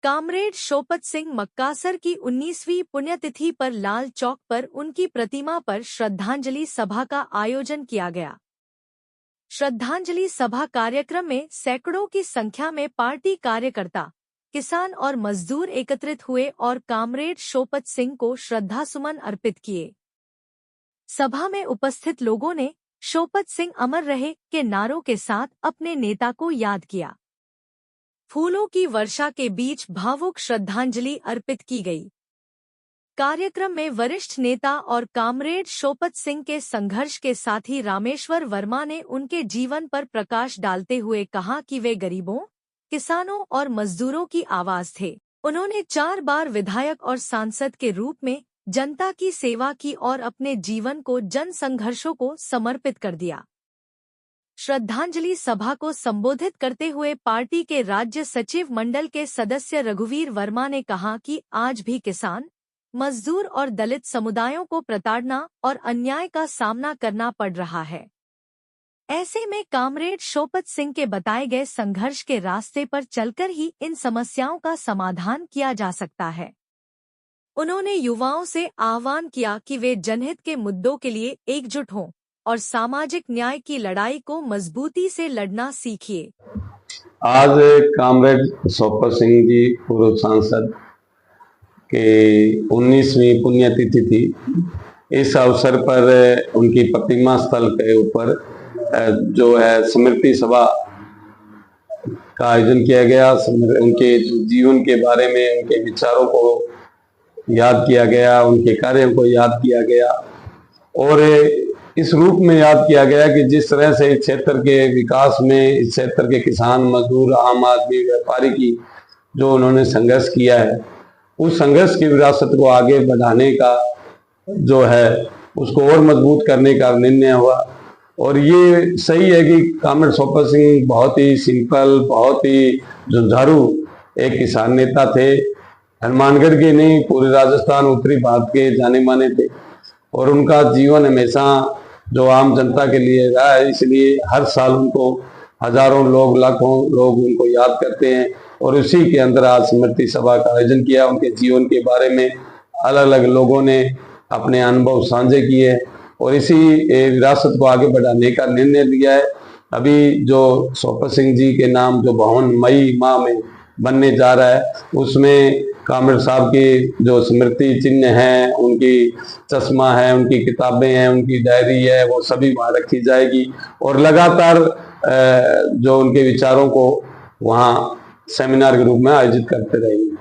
Comrade शोपत Singh Makkasar की 19वीं पुण्यतिथि पर लाल चौक पर उनकी प्रतिमा पर श्रद्धांजलि सभा का आयोजन किया गया। श्रद्धांजलि सभा कार्यक्रम में सैकड़ों की संख्या में पार्टी कार्यकर्ता, किसान और मजदूर एकत्रित हुए और कामरेड शोपत सिंह को श्रद्धासुमन अर्पित किए। सभा में उपस्थित लोगों ने शोपत सिंह अमर रहे के नारों के साथ अपने नेता को याद किया। फूलों की वर्षा के बीच भावुक श्रद्धांजलि अर्पित की गई। कार्यक्रम में वरिष्ठ नेता और कामरेड शोपत सिंह के संघर्ष के साथी रामेश्वर वर्मा ने उनके जीवन पर प्रकाश डालते हुए कहा कि वे गरीबों, किसानों और मजदूरों की आवाज थे। उन्होंने 4 बार विधायक और सांसद के रूप में जनता की सेवा की और अपने जीवन को जन संघर्षों को समर्पित कर दिया। श्रद्धांजलि सभा को संबोधित करते हुए पार्टी के राज्य सचिव मंडल के सदस्य रघुवीर वर्मा ने कहा कि आज भी किसान, मजदूर और दलित समुदायों को प्रताड़ना और अन्याय का सामना करना पड़ रहा है। ऐसे में कामरेड शोपत सिंह के बताए गए संघर्ष के रास्ते पर चलकर ही इन समस्याओं का समाधान किया जा सकता है। उन्होंने युवाओं से आह्वान किया कि वे जनहित के मुद्दों के लिए एकजुट हों और सामाजिक न्याय की लड़ाई को मजबूती से लड़ना सीखिए। आज कामरेड शोपत सिंह जी पूर्व सांसद के 19वीं पुण्यतिथि थी। इस अवसर पर उनकी प्रतिमा स्थल के ऊपर जो है स्मृति सभा का आयोजन किया गया। उनके जीवन के बारे में, उनके विचारों को याद किया गया, उनके कार्यों को याद किया गया और इस रूप में याद किया गया कि जिस तरह से इस क्षेत्र के विकास में, इस क्षेत्र के किसान, मजदूर, आम आदमी, व्यापारी की जो उन्होंने संघर्ष किया है, उस संघर्ष की विरासत को आगे बढ़ाने का जो है उसको और मजबूत करने का निर्णय हुआ। और ये सही है कि कामरेड शोपत सिंह बहुत ही सिंपल, बहुत ही झुंझारू एक किसान नेता थे। हनुमानगढ़ के नहीं, पूरे राजस्थान, उत्तरी भारत के जाने माने थे और उनका जीवन हमेशा जो आम जनता के लिए रहा है, इसलिए हर साल उनको हजारों लोग, लाखों लोग उनको याद करते हैं। और उसी के अंदर आज स्मृति सभा का आयोजन किया। उनके जीवन के बारे में अलग अलग लोगों ने अपने अनुभव साझे किए और इसी विरासत को आगे बढ़ाने का निर्णय लिया है। अभी जो शोपत सिंह जी के नाम जो भवन मई माह में बनने जा रहा है, उसमें कामरेड साहब की जो स्मृति चिन्ह है, उनकी चश्मा है, उनकी किताबें हैं, उनकी डायरी है, वो सभी वहाँ रखी जाएगी और लगातार जो उनके विचारों को वहाँ सेमिनार के रूप में आयोजित करते रहेंगे।